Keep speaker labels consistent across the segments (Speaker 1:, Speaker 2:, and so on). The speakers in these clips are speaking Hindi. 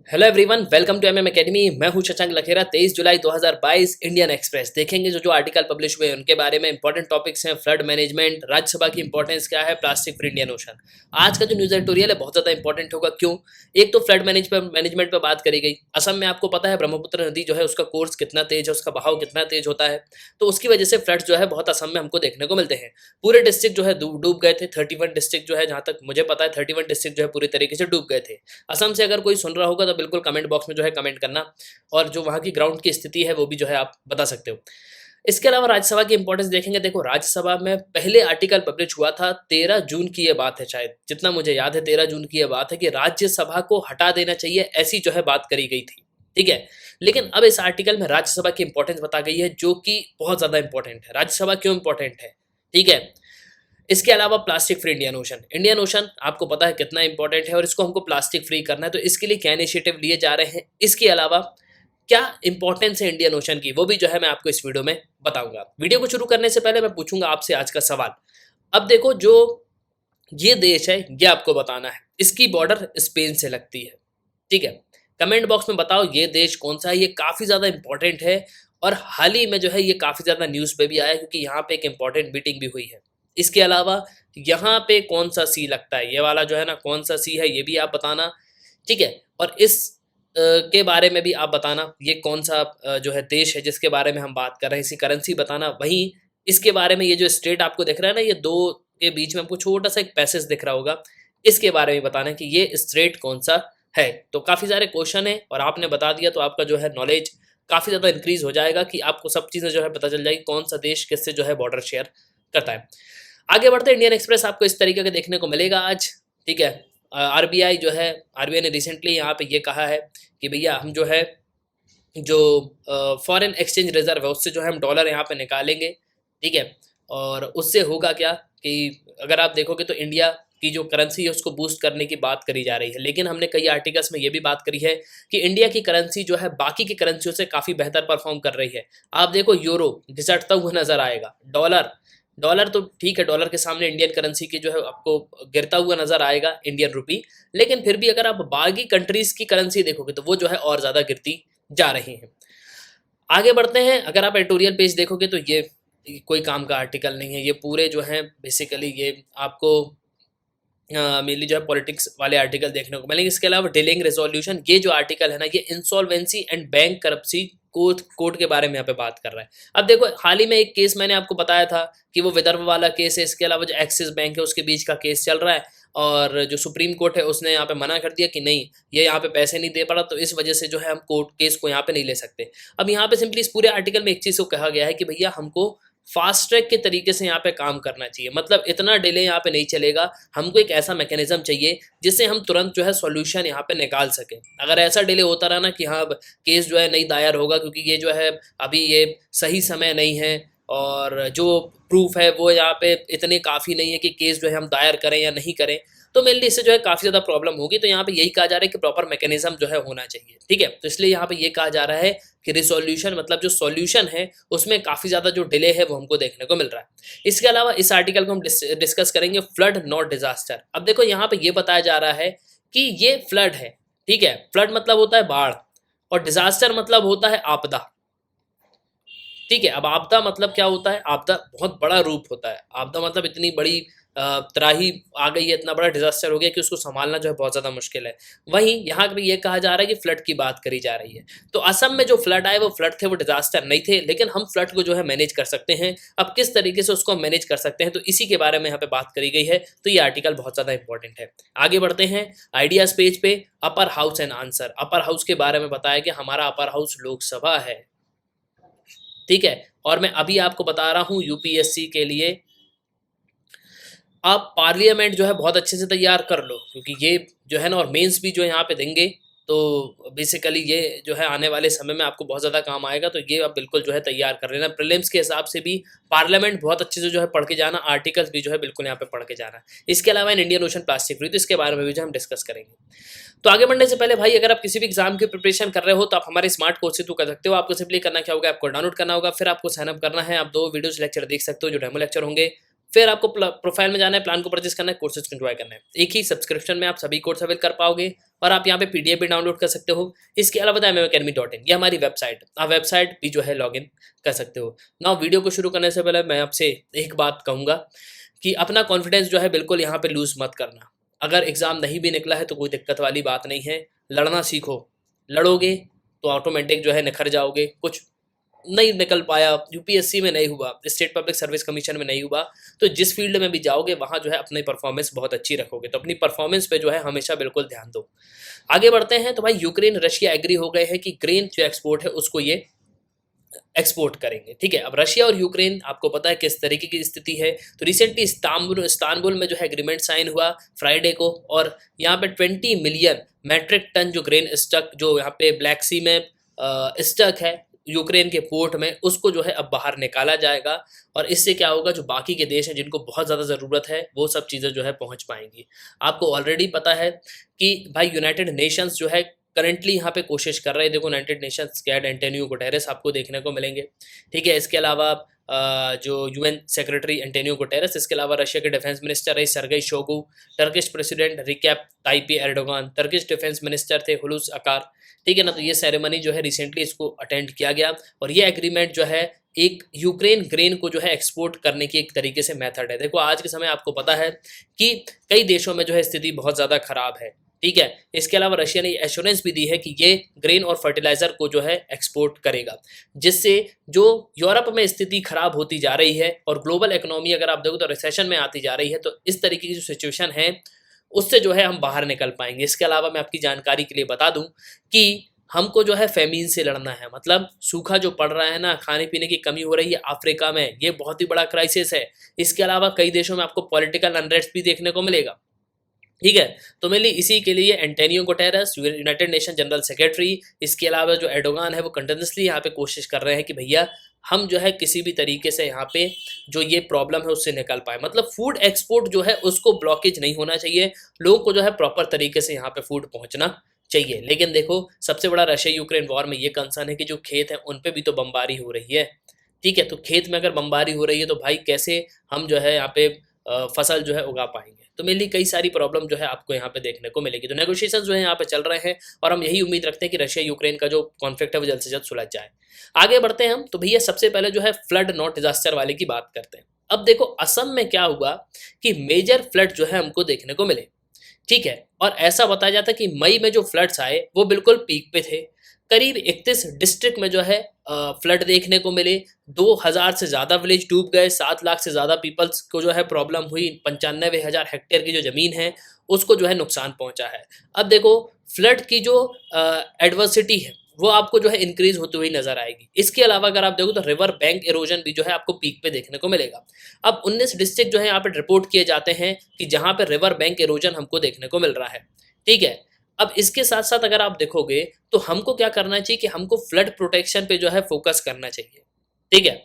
Speaker 1: Hello everyone, welcome to MM academy. मैं हूं शशांक लखेरा। 23 जुलाई 2022 इंडियन एक्सप्रेस देखेंगे जो आर्टिकल पब्लिश हुए उनके बारे में। इंपॉर्टेंट टॉपिक्स हैं फ्लड मैनेजमेंट, राज्यसभा की इंपॉर्टेंस क्या है, प्लास्टिक फ्री इंडियन ओशन। आज का जो न्यूज एडिटोरियल है बहुत ज़्यादा इंपॉर्टेंट होगा। क्यों? एक तो फ्लड मैनेजमेंट पर बात करी गई। असम में आपको पता है ब्रह्मपुत्र नदी जो है उसका कोर्स कितना तेज है, उसका बहाव कितना तेज होता है, तो उसकी वजह से फ्लड जो है बहुत असम में हमको देखने को मिलते हैं। पूरे डिस्ट्रिक्ट जो है डूब गए थे। 31 डिस्ट्रिक्ट जो है, जहाँ तक मुझे पता है 31 डिस्ट्रिक्ट जो है पूरी तरीके से डूब गए थे। असम से अगर कोई सुन रहा होगा तो बिल्कुल कमेंट बॉक्स में जो है कमेंट करना, और जो वहाँ की ग्राउंड की स्थिति है वो भी जो है आप बता सकते हो। इसके अलावा राज्यसभा की इंपॉर्टेंस देखेंगे। देखो, राज्यसभा में पहले आर्टिकल पब्लिश हुआ था 13 जून की ये बात है, शायद जितना मुझे याद है 13 जून की ये बात है कि राज्यसभा को हटा देना चाहिए, ऐसी जो है बात करी गई थी। ठीक है, लेकिन अब इस आर्टिकल में राज्यसभा की इंपॉर्टेंस बता गई है, जो कि बहुत ज्यादा इंपॉर्टेंट है। राज्यसभा क्यों इंपॉर्टेंट है? ठीक है, इसके अलावा प्लास्टिक फ्री इंडियन ओशन आपको पता है कितना इंपॉर्टेंट है, और इसको हमको प्लास्टिक फ्री करना है, तो इसके लिए क्या इनिशिएटिव लिए जा रहे हैं, इसके अलावा क्या इंपॉर्टेंस है इंडियन ओशन की, वो भी जो है मैं आपको इस वीडियो में बताऊंगा। वीडियो को शुरू करने से पहले मैं पूछूंगा आपसे आज का सवाल। अब देखो, जो ये देश है ये आपको बताना है, इसकी बॉर्डर स्पेन से लगती है। ठीक है, कमेंट बॉक्स में बताओ ये देश कौन सा है। ये काफी ज्यादा इंपॉर्टेंट है, और हाल ही में जो है ये काफी ज्यादा न्यूज पे भी आया, क्योंकि यहाँ पे एक इंपॉर्टेंट मीटिंग भी हुई है। इसके अलावा यहाँ पे कौन सा सी लगता है, ये वाला जो है ना, कौन सा सी है ये भी आप बताना। ठीक है, और इस के बारे में भी आप बताना, ये कौन सा जो है देश है जिसके बारे में हम बात कर रहे हैं, इसकी करेंसी बताना। वहीं इसके बारे में ये जो स्टेट आपको दिख रहा है ना, ये दो के बीच में आपको छोटा सा एक पैसेज दिख रहा होगा, इसके बारे में बताना कि ये स्टेट कौन सा है। तो काफ़ी सारे क्वेश्चन है, और आपने बता दिया तो आपका जो है नॉलेज काफ़ी ज़्यादा इंक्रीज हो जाएगा, कि आपको सब चीज़ें जो है पता चल जाएगी कौन सा देश किससे जो है बॉर्डर शेयर करता है। आगे बढ़ते, इंडियन एक्सप्रेस आपको इस तरीके का देखने को मिलेगा आज। ठीक है, आरबीआई जो है, आरबीआई ने रिसेंटली यहाँ पे ये कहा है कि भैया हम जो है, जो फॉरेन एक्सचेंज रिजर्व है उससे जो है हम डॉलर यहाँ पे निकालेंगे। ठीक है, और उससे होगा क्या कि अगर आप देखोगे तो इंडिया की जो करेंसी है उसको बूस्ट करने की बात करी जा रही है, लेकिन हमने कई आर्टिकल्स में ये भी बात करी है कि इंडिया की करेंसी जो है बाकी की करेंसियों से काफ़ी बेहतर परफॉर्म कर रही है। आप देखो, यूरो घिसटता हुआ नजर आएगा, डॉलर डॉलर तो ठीक है, डॉलर के सामने इंडियन करेंसी की जो है आपको गिरता हुआ नजर आएगा, इंडियन रुपी। लेकिन फिर भी अगर आप बाकी कंट्रीज की करेंसी देखोगे तो वो जो है और ज़्यादा गिरती जा रही हैं। आगे बढ़ते हैं, अगर आप एडिटोरियल पेज देखोगे तो ये कोई काम का आर्टिकल नहीं है, ये पूरे जो है बेसिकली ये आपको मेनली जो है पॉलिटिक्स वाले आर्टिकल देखने को मिलेंगे। इसके अलावा डिलेइंग रेजोल्यूशन, ये जो आर्टिकल है ना, ये इंसॉल्वेंसी एंड बैंक करप्सी कोर्ट के बारे में यहाँ पे बात कर रहा है। अब देखो, हाल ही में एक केस मैंने आपको बताया था कि वो विदर्भ वाला केस है। इसके अलावा जो एक्सिस बैंक है उसके बीच का केस चल रहा है, और जो सुप्रीम कोर्ट है उसने यहाँ पे मना कर दिया कि नहीं, ये यहाँ पे पैसे नहीं दे पा रहा, तो इस वजह से जो है हम कोर्ट केस को यहाँ पे नहीं ले सकते। अब यहाँ पे सिंपली इस पूरे आर्टिकल में एक चीज़ को कहा गया है कि भैया हमको फास्ट ट्रैक के तरीके से यहाँ पे काम करना चाहिए, मतलब इतना डिले यहाँ पे नहीं चलेगा। हमको एक ऐसा मैकेनिज्म चाहिए जिससे हम तुरंत जो है सॉल्यूशन यहाँ पे निकाल सकें। अगर ऐसा डिले होता रहा ना कि हाँ केस जो है नहीं दायर होगा क्योंकि ये जो है अभी ये सही समय नहीं है, और जो प्रूफ है वो यहाँ पे इतने काफ़ी नहीं है कि केस जो है हम दायर करें या नहीं करें, तो मेरे लिए इससे जो है काफ़ी ज़्यादा प्रॉब्लम होगी। तो यहाँ पे यही कहा जा रहा है कि प्रॉपर मैकेनिज्म जो है होना चाहिए। ठीक है, तो इसलिए यहाँ पे ये कहा जा रहा है कि रिसोल्यूशन मतलब जो सॉल्यूशन है उसमें काफ़ी ज़्यादा जो डिले है वो हमको देखने को मिल रहा है। इसके अलावा इस आर्टिकल को हम डिस्कस करेंगे, फ्लड नॉट डिजास्टर। अब देखो, यहाँ पे ये बताया जा रहा है कि ये फ्लड है। ठीक है, फ्लड मतलब होता है बाढ़, और डिजास्टर मतलब होता है आपदा। ठीक है, अब आपदा मतलब क्या होता है? आपदा बहुत बड़ा रूप होता है। आपदा मतलब इतनी बड़ी त्राही आ गई है, इतना बड़ा डिजास्टर हो गया कि उसको संभालना जो है बहुत ज़्यादा मुश्किल है। वहीं यहाँ पे ये कहा जा रहा है कि फ्लड की बात करी जा रही है। तो असम में जो फ्लड आए वो फ्लड थे, वो डिजास्टर नहीं थे, लेकिन हम फ्लड को जो है मैनेज कर सकते हैं। अब किस तरीके से उसको मैनेज कर सकते हैं, तो इसी के बारे में यहाँ पे बात करी गई है। तो ये आर्टिकल बहुत ज़्यादा इंपॉर्टेंट है। आगे बढ़ते हैं, आइडियाज पेज पे upper house and answer. Upper house के बारे में बताया कि हमारा अपर हाउस लोकसभा है। ठीक है, और मैं अभी आपको बता रहा हूँ यूपीएससी के लिए आप पार्लियामेंट जो है बहुत अच्छे से तैयार कर लो, क्योंकि ये जो है ना, और मेंस भी जो है यहाँ पे देंगे, तो बेसिकली ये जो है आने वाले समय में आपको बहुत ज़्यादा काम आएगा। तो ये आप बिल्कुल जो है तैयार कर लेना। प्रीलिम्स के हिसाब से भी पार्लियामेंट बहुत अच्छे से जो है पढ़ के जाना, आर्टिकल्स भी जो है बिल्कुल यहाँ पे पढ़ के जाना। इसके अलावा in Indian ocean plastic free, तो इसके बारे में भी जो हम डिस्कस करेंगे। तो आगे बढ़ने से पहले भाई, अगर आप किसी भी एग्जाम की प्रिपरेशन कर रहे हो तो आप हमारे स्मार्ट कोर्स से तो कर सकते हो। आपको सिंपली करना क्या होगा, आपको डाउनलोड करना होगा, फिर आपको साइनअप करना है। आप 2 वीडियोस लेक्चर देख सकते हो जो डेमो लेक्चर होंगे, फिर आपको प्रोफाइल में जाना है, प्लान को परचेस करना है, कोर्सेज को एंजॉय करना है। एक ही सब्सक्रिप्शन में आप सभी कोर्स अवेल कर पाओगे और आप यहाँ पे पीडीएफ भी डाउनलोड कर सकते हो। इसके अलावा MMAcademy.in ये हमारी वेबसाइट, आप वेबसाइट भी जो है लॉगिन कर सकते हो। ना वीडियो को शुरू करने से पहले मैं आपसे एक बात कहूँगा कि अपना कॉन्फिडेंस जो है बिल्कुल यहाँ पे लूज मत करना। अगर एग्जाम नहीं भी निकला है तो कोई दिक्कत वाली बात नहीं है, लड़ना सीखो। लड़ोगे तो ऑटोमेटिक जो है निखर जाओगे। कुछ नहीं निकल पाया, यूपीएससी में नहीं हुआ, स्टेट पब्लिक सर्विस कमीशन में नहीं हुआ, तो जिस फील्ड में भी जाओगे वहाँ जो है अपनी परफॉर्मेंस बहुत अच्छी रखोगे। तो अपनी परफॉर्मेंस पे जो है हमेशा बिल्कुल ध्यान दो। आगे बढ़ते हैं। तो भाई यूक्रेन रशिया एग्री हो गए हैं कि ग्रेन जो एक्सपोर्ट है उसको ये एक्सपोर्ट करेंगे। ठीक है, अब रशिया और यूक्रेन आपको पता है किस तरीके की स्थिति है। तो रिसेंटली इस्तांबुल में जो है एग्रीमेंट साइन हुआ फ्राइडे को, और यहाँ पे 20 मिलियन मैट्रिक टन जो ग्रेन स्टक जो यहाँ पे ब्लैक सी में स्टक है यूक्रेन के पोर्ट में, उसको जो है अब बाहर निकाला जाएगा। और इससे क्या होगा, जो बाकी के देश हैं जिनको बहुत ज़्यादा ज़रूरत है वो सब चीज़ें जो है पहुंच पाएंगी। आपको ऑलरेडी पता है कि भाई यूनाइटेड नेशंस जो है करंटली यहाँ पे कोशिश कर रहे हैं। देखो यूनाइटेड नेशंस के हेड एंटोनियो गुटेरेस आपको देखने को मिलेंगे। ठीक है, इसके अलावा जो यूएन सेक्रेटरी एंटोनियो गुटेरेस, इसके अलावा रशिया के डिफेंस मिनिस्टर है Sergei Shoigu, Turkish president Recep Tayyip Erdogan, Turkish defence minister थे हुलूस अकार। ठीक है ना, तो ये सेरेमनी जो है रिसेंटली इसको अटेंड किया गया, और ये एग्रीमेंट जो है एक यूक्रेन ग्रेन को जो है एक्सपोर्ट करने की एक तरीके से मेथड है। देखो आज के समय आपको पता है कि कई देशों में जो है स्थिति बहुत ज़्यादा खराब है। ठीक है, इसके अलावा रशिया ने एश्योरेंस भी दी है कि ये ग्रेन और फर्टिलाइजर को जो है एक्सपोर्ट करेगा, जिससे जो यूरोप में स्थिति खराब होती जा रही है और ग्लोबल इकोनॉमी अगर आप देखो तो रिसेशन में आती जा रही है, तो इस तरीके की जो सिचुएशन है उससे जो है हम बाहर निकल पाएंगे। इसके अलावा मैं आपकी जानकारी के लिए बता दूं कि हमको जो है फेमीन से लड़ना है, मतलब सूखा जो पड़ रहा है ना, खाने पीने की कमी हो रही है अफ्रीका में, ये बहुत ही बड़ा क्राइसिस है। इसके अलावा कई देशों में आपको पॉलिटिकल अनरेस्ट भी देखने को मिलेगा। ठीक है, तो मेनली इसी के लिए Antonio Guterres United nation general secretary, इसके अलावा जो एर्डोगान है वो कंटिन्यूसली यहाँ पे कोशिश कर रहे हैं कि भैया हम जो है किसी भी तरीके से यहाँ पे जो ये प्रॉब्लम है उससे निकल पाए। मतलब फूड एक्सपोर्ट जो है उसको ब्लॉकेज नहीं होना चाहिए, लोगों को जो है प्रॉपर तरीके से यहाँ पे फूड पहुँचना चाहिए। लेकिन देखो सबसे बड़ा रशिया यूक्रेन वॉर में ये कंसर्न है कि जो खेत है उन पे भी तो बमबारी हो रही है। ठीक है, तो खेत में अगर बमबारी हो रही है तो भाई कैसे हम जो है यहाँ पे फसल जो है उगा पाएंगे। तो मेनली कई सारी प्रॉब्लम जो है आपको यहाँ पे देखने को मिलेगी। तो नेगोशिएशंस जो है यहाँ पे चल रहे हैं और हम यही उम्मीद रखते हैं कि रशिया यूक्रेन का जो कॉन्फ्लिक्ट है वो जल्द से जल्द सुलझ जाए। आगे बढ़ते हैं हम। तो भैया सबसे पहले जो है फ्लड नॉट डिजास्टर वाले की बात करते हैं। अब देखो असम में क्या हुआ कि मेजर फ्लड जो है हमको देखने को मिले। ठीक है, और ऐसा बताया जाता है कि मई में जो फ्लड्स आए वो बिल्कुल पीक पे थे। करीब 31 डिस्ट्रिक्ट में जो है फ्लड देखने को मिले, 2000 से ज़्यादा विलेज डूब गए, 7 लाख से ज़्यादा पीपल्स को जो है प्रॉब्लम हुई, 95,000 हेक्टेयर की जो ज़मीन है उसको जो है नुकसान पहुंचा है। अब देखो फ्लड की जो एडवर्सिटी है वो आपको जो है इंक्रीज होती हुई नजर आएगी। इसके अलावा अगर आप देखो तो रिवर बैंक इरोजन भी जो है आपको पीक पे देखने को मिलेगा। अब 19 डिस्ट्रिक्ट जो है यहाँ पे रिपोर्ट किए जाते हैं कि जहाँ पे रिवर बैंक इरोजन हमको देखने को मिल रहा है। ठीक है, अब इसके साथ साथ अगर आप देखोगे तो हमको क्या करना चाहिए कि हमको फ्लड प्रोटेक्शन पे जो है फोकस करना चाहिए। ठीक है,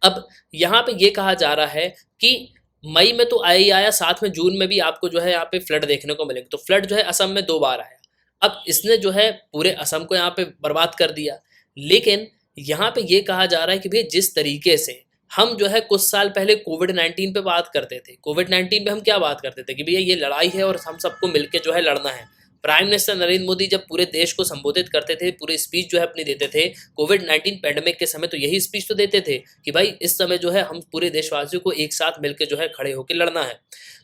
Speaker 1: अब यहाँ पे ये कहा जा रहा है कि मई में तो आया ही आया, साथ में जून में भी आपको जो है यहाँ पे फ्लड देखने को मिलेगा। तो फ्लड जो है असम में 2 बार आया। अब इसने जो है पूरे असम को यहाँ पे बर्बाद कर दिया। लेकिन यहाँ पे ये कहा जा रहा है कि भाई जिस तरीके से हम जो है कुछ साल पहले कोविड-19 पे बात करते थे, कोविड-19 पे हम क्या बात करते थे कि भैया ये लड़ाई है और हम सबको मिलके जो है लड़ना है। प्राइम मिनिस्टर नरेंद्र मोदी जब पूरे देश को संबोधित करते थे, पूरी स्पीच जो है अपनी देते थे कोविड-19 पैंडेमिक के समय, तो यही स्पीच तो देते थे कि भाई इस समय जो है हम पूरे देशवासियों को एक साथ मिलकर जो है खड़े होकर लड़ना है।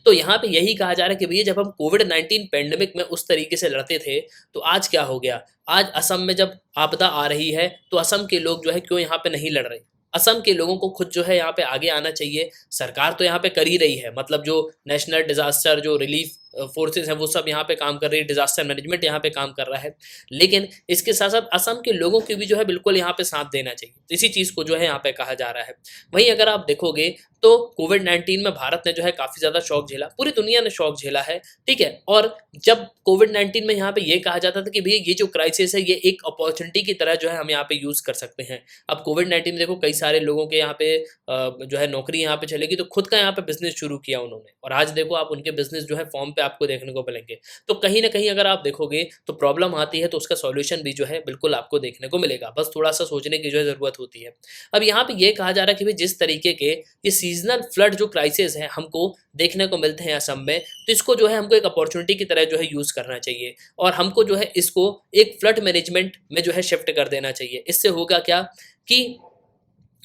Speaker 1: तो यहाँ पे यही कहा जा रहा है कि भैया जब हम कोविड-19 पैंडेमिक में उस तरीके से लड़ते थे तो आज क्या हो गया, आज असम में जब आपदा आ रही है तो असम के लोग जो है क्यों यहाँ पे नहीं लड़ रहे। असम के लोगों को खुद जो है यहाँ पे आगे आना चाहिए। सरकार तो यहाँ पे कर ही रही है, मतलब जो नेशनल डिजास्टर जो रिलीफ फोर्सेस हैं वो सब यहाँ पे काम कर रही है, डिजास्टर मैनेजमेंट यहाँ पे काम कर रहा है। लेकिन इसके साथ साथ असम के लोगों की भी जो है बिल्कुल यहाँ पे साथ देना चाहिए। तो इसी चीज़ को जो है यहाँ पे कहा जा रहा है। वहीं अगर आप देखोगे तो कोविड-19 में भारत ने जो है काफ़ी ज़्यादा शॉक झेला, पूरी दुनिया ने शॉक झेला है। ठीक है, और जब कोविड-19 में यहाँ पे ये कहा जाता था कि भैया ये जो क्राइसिस है ये एक अपॉर्चुनिटी की तरह जो है हम यहाँ पे यूज़ कर सकते हैं। अब कोविड-19 में देखो कई सारे लोगों के यहाँ पे जो है नौकरी यहाँ पे चलेगी, तो खुद का यहाँ पे बिजनेस शुरू किया उन्होंने, और आज देखो आप उनके बिजनेस जो है फॉर्म पे आपको देखने को मिलेंगे। तो कहीं ना कहीं अगर आप देखोगे तो प्रॉब्लम आती है तो उसका सॉल्यूशन भी जो है बिल्कुल आपको देखने को मिलेगा, बस थोड़ा सा सोचने की जो है ज़रूरत होती है। अब यहाँ पे ये कहा जा रहा है कि भाई जिस तरीके के ये सीजनल फ्लड जो क्राइसिस है हमको देखने को मिलते हैं असम में, तो इसको जो है हमको एक अपॉर्चुनिटी की तरह जो है यूज़ करना चाहिए और हमको जो है इसको एक फ्लड मैनेजमेंट में जो है शिफ्ट कर देना चाहिए। इससे होगा क्या कि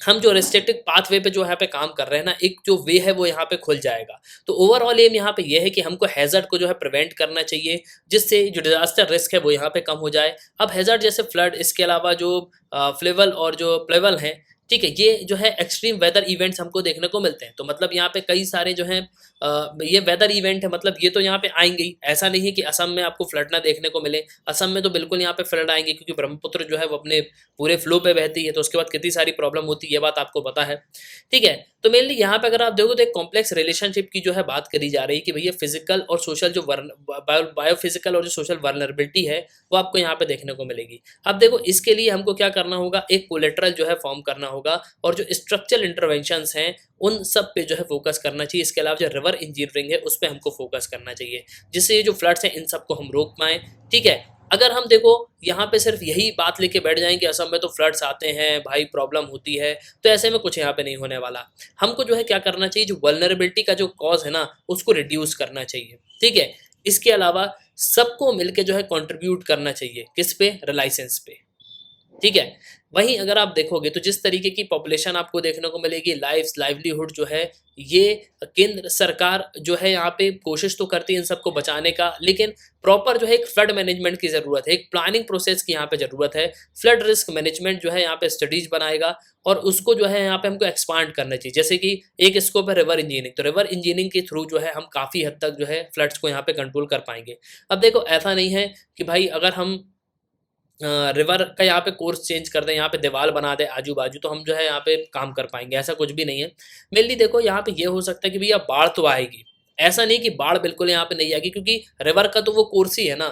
Speaker 1: हम जो रेस्ट्रिक्टेड पाथवे पे जो यहाँ पे काम कर रहे हैं ना, एक जो वे है वो यहाँ पे खुल जाएगा। तो ओवरऑल एम यहाँ पे ये है कि हमको हैज़र्ड को जो है प्रिवेंट करना चाहिए, जिससे जो डिजास्टर रिस्क है वो यहाँ पे कम हो जाए। अब हैज़र्ड जैसे फ्लड, इसके अलावा जो फ्लेवल और जो प्लेवल हैं, ठीक है, ये जो है एक्सट्रीम वेदर इवेंट्स हमको देखने को मिलते हैं। तो मतलब यहाँ पे कई सारे जो हैं ये वेदर इवेंट है, मतलब ये तो यहाँ पे आएंगे ही। ऐसा नहीं है कि असम में आपको फ्लड ना देखने को मिले, असम में तो बिल्कुल यहाँ पे फ्लड आएंगे, क्योंकि ब्रह्मपुत्र जो है वो अपने पूरे फ्लो पे बहती है, तो उसके बाद कितनी सारी प्रॉब्लम होती है ये बात आपको पता है। ठीक है, तो मेनली यहाँ पे अगर आप देखो तो एक कॉम्प्लेक्स रिलेशनशिप की जो है बात करी जा रही है कि भैया फिजिकल और सोशल जो बायोफिजिकल और जो सोशल वर्नरेबिलिटी है वो आपको यहाँ पे देखने को मिलेगी। अब देखो इसके लिए हमको क्या करना होगा, एक कोलेट्रल जो है फॉर्म करना होगा और जो स्ट्रक्चरल इंटरवेंशंस हैं उन सब पे जो है फोकस करना चाहिए। इसके अलावा जो रिवर इंजीनियरिंग है उस पर हमको फोकस करना चाहिए, जिससे ये जो फ्लड्स हैं इन सबको हम रोक पाएँ। ठीक है, अगर हम देखो यहाँ पे सिर्फ यही बात लेके बैठ जाएं कि असम में तो फ्लड्स आते हैं भाई, प्रॉब्लम होती है, तो ऐसे में कुछ यहाँ पे नहीं होने वाला। हमको जो है क्या करना चाहिए, जो वल्नरेबिलिटी का जो कॉज है ना उसको रिड्यूस करना चाहिए। ठीक है, इसके अलावा सबको मिलके जो है कंट्रीब्यूट करना चाहिए, किस पे, रिलाइसेंस पे। ठीक है, वहीं अगर आप देखोगे तो जिस तरीके की पॉपुलेशन आपको देखने को मिलेगी, लाइवलीहुड जो है ये केंद्र सरकार जो है यहाँ पे कोशिश तो करती है इन सबको बचाने का, लेकिन प्रॉपर जो है एक फ्लड मैनेजमेंट की ज़रूरत है, एक प्लानिंग प्रोसेस की यहाँ पे ज़रूरत है। फ्लड रिस्क मैनेजमेंट जो है यहाँ पे स्टडीज बनाएगा और उसको जो है यहाँ पे हमको एक्सपांड करना चाहिए। जैसे कि एक स्कोप है रिवर इंजीनियरिंग, तो रिवर इंजीनियरिंग के थ्रू जो है हम काफ़ी हद तक जो है फ्लड्स को यहाँ पे कंट्रोल कर पाएंगे। अब देखो ऐसा नहीं है कि भाई अगर हम रिवर का यहाँ पे कोर्स चेंज कर दें, यहाँ पे दीवार बना दें आजू बाजू, तो हम जो है यहाँ पे काम कर पाएंगे, ऐसा कुछ भी नहीं है। मेनली देखो यहाँ पे ये हो सकता है कि भैया बाढ़ तो आएगी, ऐसा नहीं कि बाढ़ बिल्कुल यहाँ पे नहीं आएगी, क्योंकि रिवर का तो वो कोर्स ही है ना।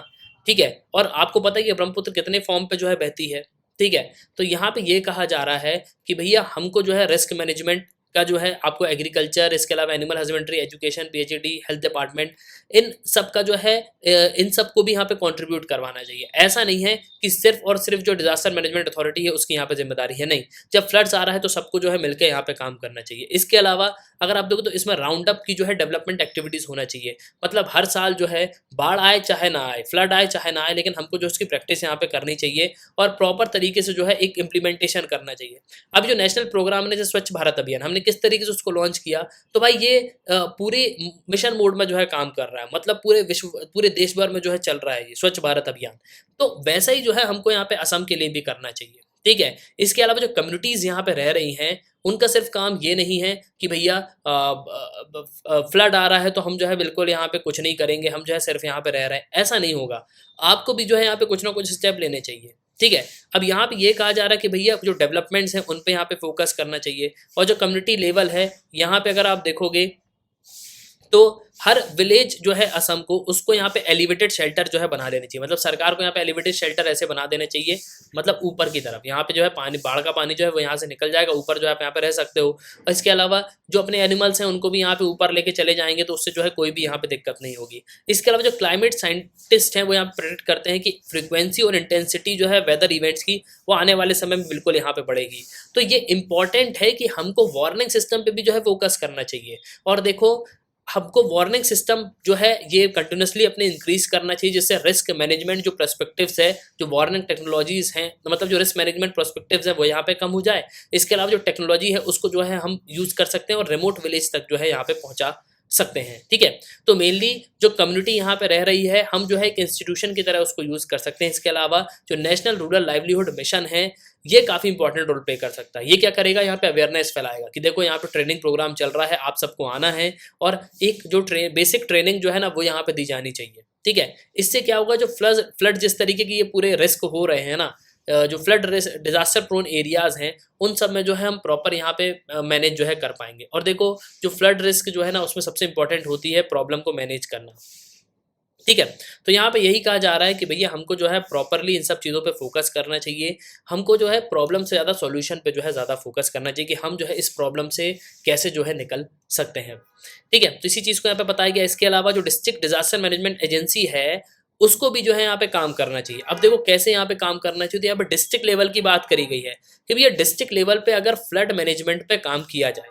Speaker 1: ठीक है, और आपको पता है कि ब्रह्मपुत्र कितने फॉर्म पे जो है बहती है। ठीक है, तो यहाँ पे ये कहा जा रहा है कि भैया हमको जो है रिस्क मैनेजमेंट का जो है आपको एग्रीकल्चर, इसके अलावा animal husbandry, education, PhD, health department, इन सब का जो है इन सबको भी यहाँ पे कंट्रीब्यूट करवाना चाहिए। ऐसा नहीं है कि सिर्फ और सिर्फ जो डिजास्टर मैनेजमेंट अथॉरिटी है उसकी यहाँ पे जिम्मेदारी है, नहीं। जब फ्लड्स आ रहा है तो सबको जो है मिलकर यहाँ पे काम करना चाहिए। इसके अलावा अगर आप देखो तो इसमें राउंड अप की जो है डेवलपमेंट एक्टिविटीज होना चाहिए, मतलब हर साल जो है बाढ़ आए चाहे ना आए, फ्लड आए चाहे ना आए, लेकिन हमको जो उसकी प्रैक्टिस यहाँ पे करनी चाहिए और प्रॉपर तरीके से जो है एक इम्प्लीमेंटेशन करना चाहिए। अब जो नेशनल प्रोग्राम ने, जैसे स्वच्छ भारत अभियान, हमने किस तरीके से उसको लॉन्च किया, तो भाई ये पूरे मिशन मोड में जो है काम कर रहा है, मतलब पूरे देश भर में जो है चल रहा है ये स्वच्छ भारत अभियान। तो वैसा ही जो है हमको यहाँ पे असम के लिए भी करना चाहिए। ठीक है, इसके अलावा जो कम्युनिटीज यहाँ पे रह रही हैं उनका सिर्फ काम ये नहीं है कि भैया फ्लड आ रहा है तो हम जो है बिल्कुल यहाँ पे कुछ नहीं करेंगे, हम जो है सिर्फ यहाँ पे रह रहे हैं, ऐसा नहीं होगा। आपको भी जो है यहाँ पे कुछ ना कुछ स्टेप लेने चाहिए। ठीक है, अब यहाँ पे ये कहा जा रहा है कि भैया जो डेवलपमेंट्स हैं उन पे यहाँ पे फोकस करना चाहिए, और जो कम्युनिटी लेवल है यहाँ पे अगर आप देखोगे तो हर विलेज जो है असम को, उसको यहाँ पे एलिवेटेड शेल्टर जो है बना देने चाहिए। मतलब सरकार को यहाँ पे एलिवेटेड शेल्टर ऐसे बना देने चाहिए, मतलब ऊपर की तरफ, यहाँ पे जो है पानी, बाढ़ का पानी जो है वो यहाँ से निकल जाएगा, ऊपर जो है आप यहाँ पे रह सकते हो। और इसके अलावा जो अपने एनिमल्स हैं उनको भी यहाँ पे ऊपर लेके चले जाएंगे, तो उससे जो है कोई भी यहाँ पे दिक्कत नहीं होगी। इसके अलावा जो क्लाइमेट साइंटिस्ट हैं वो यहाँ पे प्रेडिक्ट करते हैं कि फ्रिक्वेंसी और इंटेंसिटी जो है वेदर इवेंट्स की वो आने वाले समय में बिल्कुल यहाँ पे बढ़ेगी। तो ये इंपॉर्टेंट है कि हमको वार्निंग सिस्टम पे भी जो है फोकस करना चाहिए। और देखो हमको वार्निंग सिस्टम जो है ये कंटिन्यूसली अपने इंक्रीज करना चाहिए, जिससे रिस्क मैनेजमेंट जो पर्सपेक्टिव्स है, जो वार्निंग टेक्नोलॉजीज हैं, मतलब जो रिस्क मैनेजमेंट पर्सपेक्टिव्स है वो यहाँ पे कम हो जाए। इसके अलावा जो टेक्नोलॉजी है उसको जो है हम यूज कर सकते हैं और रिमोट विलेज तक जो है यहाँ पे पहुंचा सकते हैं। ठीक है, तो मेनली जो कम्युनिटी यहाँ पे रह रही है हम जो है एक इंस्टीट्यूशन की तरह उसको यूज कर सकते हैं। इसके अलावा जो नेशनल रूरल लाइवलीहुड मिशन है ये काफी इंपॉर्टेंट रोल प्ले कर सकता है। ये क्या करेगा, यहाँ पे अवेयरनेस फैलाएगा कि देखो यहाँ पे ट्रेनिंग प्रोग्राम चल रहा है, आप सबको आना है, और एक जो बेसिक ट्रेनिंग जो है ना वो यहाँ पे दी जानी चाहिए। ठीक है, इससे क्या होगा, जो फ्लड जिस तरीके की ये पूरे रिस्क हो रहे हैं ना, जो फ्लड डिजास्टर प्रोन एरियाज हैं उन सब में जो है हम प्रॉपर यहाँ पे मैनेज जो है कर पाएंगे। और देखो जो फ्लड रिस्क जो है ना उसमें सबसे इंपॉर्टेंट होती है प्रॉब्लम को मैनेज करना। ठीक है। तो यहाँ पे यही कहा जा रहा है कि भैया हमको जो है प्रॉपरली इन सब चीज़ों पे फोकस करना चाहिए। हमको जो है प्रॉब्लम से ज़्यादा सॉल्यूशन पे जो है ज़्यादा फोकस करना चाहिए कि हम जो है इस प्रॉब्लम से कैसे जो है निकल सकते हैं। ठीक है, तो इसी चीज़ को यहाँ पे बताया गया। इसके अलावा जो डिस्ट्रिक्ट डिजास्टर मैनेजमेंट एजेंसी है, उसको भी जो है यहाँ पे काम करना चाहिए। अब देखो कैसे यहाँ पे काम करना चाहिए, तो यहाँ पे डिस्ट्रिक्ट लेवल की बात करी गई है कि भैया डिस्ट्रिक्ट लेवल पे अगर फ्लड मैनेजमेंट पे काम किया जाए,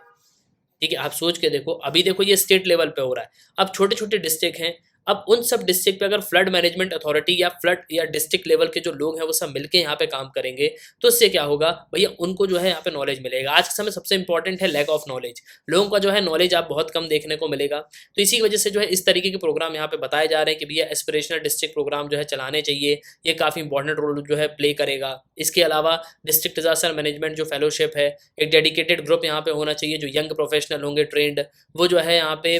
Speaker 1: ठीक है, आप सोच के देखो, अभी देखो ये स्टेट लेवल पे हो रहा है, अब छोटे छोटे डिस्ट्रिक्ट हैं, अब उन सब डिस्ट्रिक्ट पे अगर फ्लड मैनेजमेंट अथॉरिटी या फ्लड या डिस्ट्रिक्ट लेवल के जो लोग हैं वो सब मिलके यहाँ पे काम करेंगे, तो इससे क्या होगा भैया, उनको जो है यहाँ पे नॉलेज मिलेगा। आज के समय सबसे इंपॉर्टेंट है लैक ऑफ नॉलेज, लोगों का जो है नॉलेज आप बहुत कम देखने को मिलेगा। तो इसी वजह से जो है इस तरीके के प्रोग्राम यहाँ पे बताए जा रहे हैं कि भैया एस्पिरेशनल डिस्ट्रिक्ट प्रोग्राम जो है चलाने चाहिए, ये काफ़ी इंपॉर्टेंट रोल जो है प्ले करेगा। इसके अलावा डिस्ट्रिक्ट डिजास्टर मैनेजमेंट जो फेलोशिप है, एक डेडिकेटेड ग्रुप यहाँ पे होना चाहिए, जो यंग प्रोफेशनल होंगे ट्रेंड, वो जो है यहाँ पे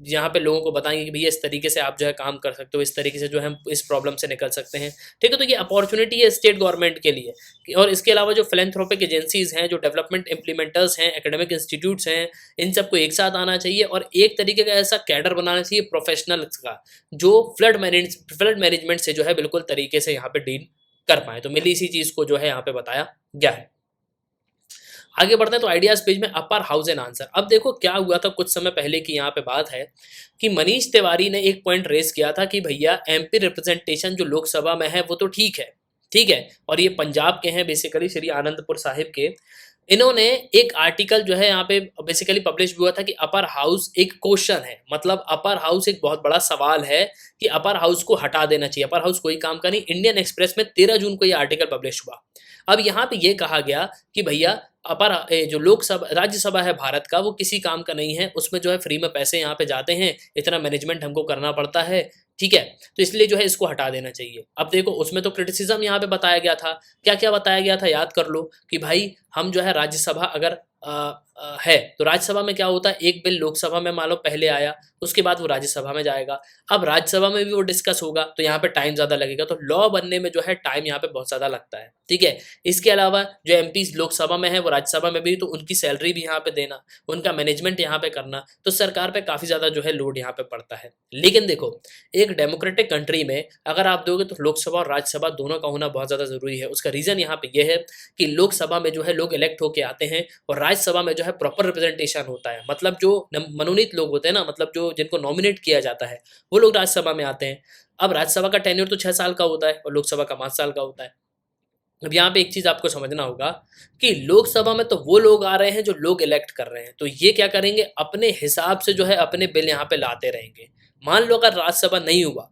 Speaker 1: यहाँ पे लोगों को बताएंगे कि भैया इस तरीके से आप जो है काम कर सकते हो, इस तरीके से जो है हम इस प्रॉब्लम से निकल सकते हैं। ठीक है, तो ये अपॉर्चुनिटी है स्टेट गवर्नमेंट के लिए। और इसके अलावा जो फिलेंथ्रोपिक एजेंसीज हैं, जो डेवलपमेंट इम्प्लीमेंटर्स हैं, एकेडमिक इंस्टीट्यूट्स हैं, इन सबको एक साथ आना चाहिए और एक तरीके का ऐसा कैडर बनाना चाहिए प्रोफेशनल्स का, जो फ्लड मैनेजमेंट से जो है बिल्कुल तरीके से यहाँ पे डील कर पाए। तो मेरी इसी चीज़ को जो है यहाँ पे बताया गया है। आगे बढ़ते हैं तो आइडियाज पेज में अपर हाउस एंड आंसर। अब देखो क्या हुआ था कुछ समय पहले की यहाँ पे बात है कि मनीष तिवारी ने एक पॉइंट रेस किया था कि भैया एमपी रिप्रेजेंटेशन जो लोकसभा में है वो तो ठीक है, और ये पंजाब के हैं बेसिकली, श्री आनंदपुर साहिब के। इन्होंने एक आर्टिकल जो है यहाँ पे बेसिकली पब्लिश हुआ था कि अपर हाउस एक क्वेश्चन है, मतलब अपर हाउस एक बहुत बड़ा सवाल है कि अपर हाउस को हटा देना चाहिए, अपर हाउस कोई काम का नहीं। इंडियन एक्सप्रेस में 13 जून को ये आर्टिकल पब्लिश हुआ। अब यहाँ पे ये कहा गया कि भैया जो लोकसभा राज्यसभा है भारत का, वो किसी काम का नहीं है, उसमें जो है फ्री में पैसे यहाँ पे जाते हैं, इतना मैनेजमेंट हमको करना पड़ता है। ठीक है, तो इसलिए जो है इसको हटा देना चाहिए। अब देखो उसमें तो क्रिटिसिज्म यहाँ पे बताया गया था, क्या क्या बताया गया था याद कर लो कि भाई हम जो है राज्यसभा अगर है तो राज्यसभा में क्या होता है, एक बिल लोकसभा में मान लो पहले आया, उसके बाद वो राज्यसभा में जाएगा। अब राज्यसभा में भी वो डिस्कस होगा तो यहाँ पे टाइम ज़्यादा लगेगा, तो लॉ बनने में जो है टाइम यहाँ पे बहुत ज़्यादा लगता है। ठीक है, इसके अलावा जो एमपी लोकसभा में है वो राज्यसभा में भी, तो उनकी सैलरी भी यहाँ पे देना, उनका मैनेजमेंट यहाँ पे करना, तो सरकार पे काफ़ी ज़्यादा जो है लोड यहाँ पे पड़ता है। लेकिन देखो एक डेमोक्रेटिक कंट्री में अगर आप दोगे तो लोकसभा और राज्यसभा दोनों का होना बहुत ज़्यादा ज़रूरी है। उसका रीज़न यहाँ पे यह है कि लोकसभा में जो है लोग इलेक्ट होके आते हैं और राज्यसभा में जो है प्रॉपर रिप्रेजेंटेशन होता है, मतलब जो मनोनीत लोग होते हैं ना, मतलब जो जिनको नॉमिनेट किया जाता है वो लोग राज्यसभा में आते हैं। अब राज्यसभा का टेन्योर तो 6 साल का होता है और लोकसभा का 5 साल का होता है। अब यहाँ पे एक चीज आपको समझना होगा कि लोकसभा में तो वो लोग आ रहे हैं जो लोग इलेक्ट कर रहे हैं, तो ये क्या करेंगे अपने हिसाब से जो है अपने बिल यहाँ पे लाते रहेंगे। मान लो अगर राज्यसभा नहीं हुआ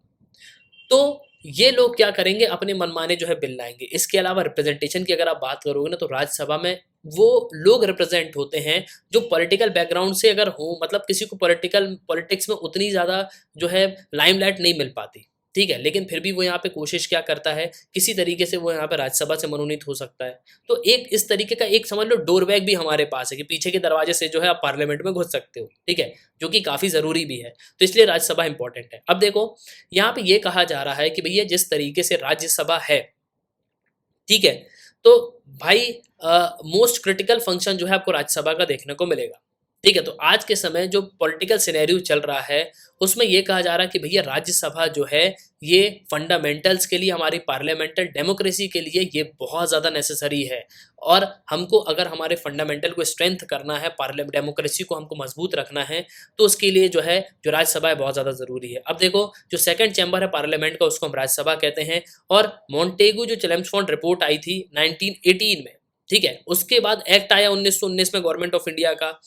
Speaker 1: तो ये लोग क्या करेंगे अपने मनमाने जो है बिल लाएंगे। इसके अलावा रिप्रेजेंटेशन की अगर आप बात करोगे ना, तो राज्यसभा में वो लोग रिप्रेजेंट होते हैं जो पॉलिटिकल बैकग्राउंड से अगर हो, मतलब किसी को पॉलिटिक्स में उतनी ज़्यादा जो है लाइमलाइट नहीं मिल पाती। ठीक है, लेकिन फिर भी वो यहाँ पे कोशिश क्या करता है, किसी तरीके से वो यहाँ पे राज्यसभा से मनोनीत हो सकता है। तो एक इस तरीके का एक समझ लो डोरबैग भी हमारे पास है कि पीछे के दरवाजे से जो है आप पार्लियामेंट में घुस सकते हो। ठीक है, जो कि काफ़ी ज़रूरी भी है, तो इसलिए राज्यसभा इंपॉर्टेंट है। अब देखो यहाँ पे ये कहा जा रहा है कि भैया जिस तरीके से राज्यसभा है, ठीक है, तो भाई मोस्ट क्रिटिकल फंक्शन जो है आपको राज्यसभा का देखने को मिलेगा। ठीक है, तो आज के समय जो पॉलिटिकल सिनेरियो चल रहा है उसमें ये कहा जा रहा है कि भैया राज्यसभा जो है ये फंडामेंटल्स के लिए, हमारी पार्लियामेंटल डेमोक्रेसी के लिए ये बहुत ज़्यादा नेसेसरी है। और हमको अगर हमारे फंडामेंटल को स्ट्रेंथ करना है, पार्लियामेंट डेमोक्रेसी को हमको मजबूत रखना है, तो उसके लिए जो है जो राज्यसभा है बहुत ज़्यादा ज़रूरी है। अब देखो जो सेकंड चैम्बर है पार्लियामेंट का उसको हम राज्यसभा कहते हैं। और मॉन्टेगू जो चेम्सफोर्ड रिपोर्ट आई थी 1918 में, ठीक है, उसके बाद एक्ट आया 1919 में गवर्नमेंट ऑफ इंडिया का।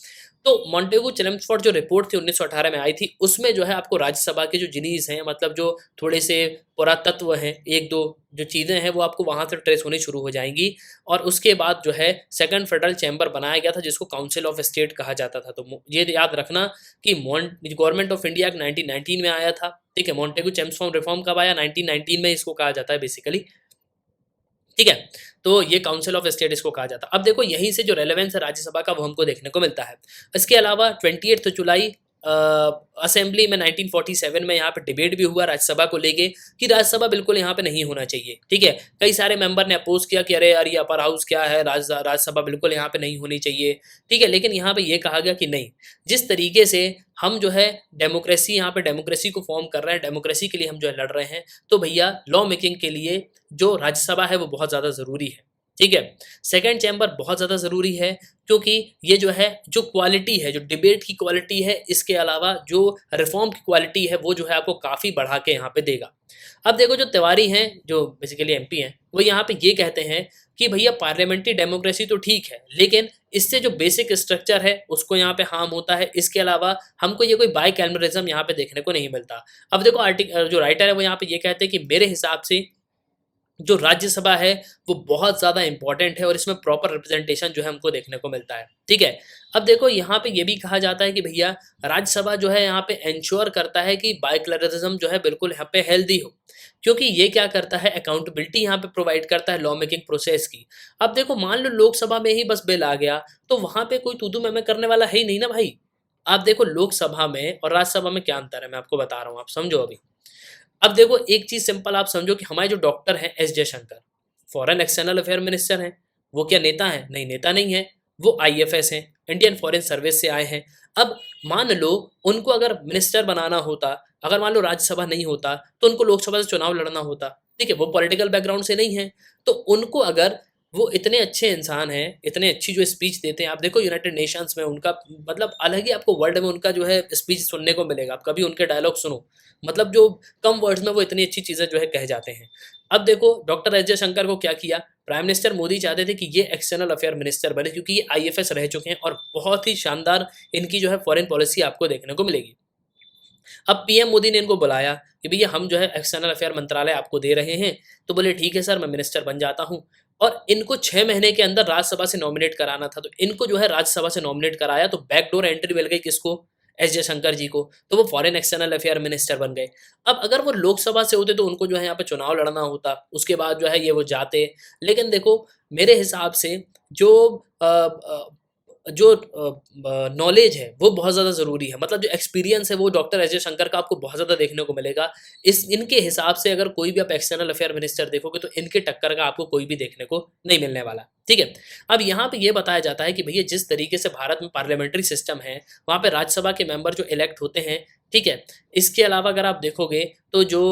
Speaker 1: तो मॉन्टेगू चेम्सफोर्ड जो रिपोर्ट थी 1918 में आई थी, उसमें जो है आपको राज्यसभा के जो जिनीज हैं, मतलब जो थोड़े से पुरातत्व हैं, एक दो जो चीज़ें हैं वो आपको वहाँ से ट्रेस होनी शुरू हो जाएंगी। और उसके बाद जो है सेकंड फेडरल चैम्बर बनाया गया था जिसको काउंसिल ऑफ स्टेट कहा जाता था। तो ये याद रखना कि गवर्नमेंट ऑफ इंडिया 1919 में आया था। ठीक है, मॉन्टेगू चेम्सफोर्ड रिफॉर्म कब आया, 1919 में इसको कहा जाता है बेसिकली। ठीक है, तो ये काउंसिल ऑफ स्टेट इसको कहा जाता है। अब देखो यहीं से जो रेलेवेंस है राज्यसभा का वो हमको देखने को मिलता है। इसके अलावा 28 जुलाई असेंबली में 1947 में यहाँ पे डिबेट भी हुआ राज्यसभा को लेके कि राज्यसभा बिल्कुल यहाँ पे नहीं होना चाहिए, ठीक है। कई सारे मेंबर ने अपोज किया कि अरे यार ये अपर हाउस क्या है, राज्यसभा बिल्कुल यहाँ पे नहीं होनी चाहिए, ठीक है। लेकिन यहाँ पे ये कहा गया कि नहीं, जिस तरीके से हम जो है डेमोक्रेसी, यहाँ पे डेमोक्रेसी को फॉर्म कर रहे हैं, डेमोक्रेसी के लिए हम जो है लड़ रहे हैं, तो भैया लॉ मेकिंग के लिए जो राज्यसभा है वो बहुत ज़्यादा ज़रूरी है, ठीक है। सेकंड चैम्बर बहुत ज़्यादा ज़रूरी है क्योंकि ये जो है, जो क्वालिटी है, जो डिबेट की क्वालिटी है, इसके अलावा जो रिफॉर्म की क्वालिटी है, वो जो है आपको काफ़ी बढ़ा के यहाँ पे देगा। अब देखो जो तिवारी हैं, जो बेसिकली एमपी हैं, वो यहाँ पे ये कहते हैं कि भैया पार्लियामेंट्री डेमोक्रेसी तो ठीक है, लेकिन इससे जो बेसिक स्ट्रक्चर है उसको यहाँ पे हार्म होता है। इसके अलावा हमको ये कोई बाइकैमरिज्म यहाँ पे देखने को नहीं मिलता। अब देखो आर्टिकल जो राइटर है वो यहाँ पे ये कहते हैं कि मेरे हिसाब से जो राज्यसभा है वो बहुत ज़्यादा इंपॉर्टेंट है और इसमें प्रॉपर रिप्रेजेंटेशन जो है हमको देखने को मिलता है, ठीक है। अब देखो यहाँ पे ये भी कहा जाता है कि भैया राज्यसभा जो है यहाँ पे इंश्योर करता है कि बाइकलरिज्म जो है बिल्कुल यहाँ पे हेल्दी हो, क्योंकि ये क्या करता है, अकाउंटेबिलिटी यहाँ पे प्रोवाइड करता है लॉ मेकिंग प्रोसेस की। अब देखो मान लो लोकसभा में ही बस बिल आ गया तो वहां पे कोई तूतू मैमे करने वाला है ही नहीं ना भाई। आप देखो लोकसभा में और राज्यसभा में क्या अंतर है, मैं आपको बता रहा हूँ, आप समझो अभी। अब देखो एक चीज सिंपल आप समझो कि हमारे जो डॉक्टर हैं S Jaishankar, foreign external affair minister हैं, वो क्या नेता हैं? नहीं, नेता नहीं है, वो आईएफएस हैं, इंडियन फॉरेन सर्विस से आए हैं। अब मान लो उनको अगर मिनिस्टर बनाना होता, अगर मान लो राज्यसभा नहीं होता तो उनको लोकसभा से चुनाव लड़ना होता, ठीक है। वो पॉलिटिकल बैकग्राउंड से नहीं है, तो उनको अगर, वो इतने अच्छे इंसान हैं, इतने अच्छी जो स्पीच देते हैं, आप देखो यूनाइटेड नेशंस में उनका मतलब अलग ही आपको वर्ल्ड में उनका जो है स्पीच सुनने को मिलेगा। आप कभी उनके डायलॉग सुनो, मतलब जो कम वर्ड्स में वो इतनी अच्छी चीज़ें जो है कह जाते हैं। अब देखो डॉक्टर एस जयशंकर को क्या किया, प्राइम मिनिस्टर मोदी चाहते थे कि ये एक्सटर्नल अफेयर मिनिस्टर बने क्योंकि ये आईएफएस रह चुके हैं और बहुत ही शानदार इनकी जो है फॉरेन पॉलिसी आपको देखने को मिलेगी। अब पीएम मोदी ने इनको बुलाया कि भैया हम जो है एक्सटर्नल अफेयर मंत्रालय आपको दे रहे हैं, तो बोले ठीक है सर, मैं मिनिस्टर बन जाता हूँ। और इनको 6 महीने के अंदर राज्यसभा से नॉमिनेट कराना था, तो इनको जो है राज्यसभा से नॉमिनेट कराया, तो बैकडोर एंट्री मिल गई किसको, एस जयशंकर जी को, तो वो फॉरेन एक्सटर्नल अफेयर मिनिस्टर बन गए। अब अगर वो लोकसभा से होते तो उनको जो है यहाँ पे चुनाव लड़ना होता, उसके बाद जो है ये वो जाते। लेकिन देखो मेरे हिसाब से जो जो नॉलेज है वो बहुत ज़्यादा ज़रूरी है, मतलब जो एक्सपीरियंस है वो डॉक्टर अजय शंकर का आपको बहुत ज़्यादा देखने को मिलेगा। इस इनके हिसाब से अगर कोई भी आप एक्सटर्नल अफेयर मिनिस्टर देखोगे तो इनके टक्कर का आपको कोई भी देखने को नहीं मिलने वाला, ठीक है। अब यहाँ पे ये बताया जाता है कि भैया जिस तरीके से भारत में पार्लियामेंट्री सिस्टम है, वहाँ पे राज्यसभा के मेंबर जो इलेक्ट होते हैं, ठीक है। इसके अलावा अगर आप देखोगे तो जो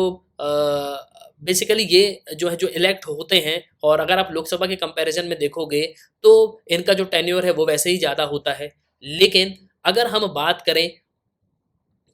Speaker 1: बेसिकली ये जो है जो इलेक्ट होते हैं, और अगर आप लोकसभा के कंपैरिजन में देखोगे तो इनका जो टेन्योर है वो वैसे ही ज़्यादा होता है। लेकिन अगर हम बात करें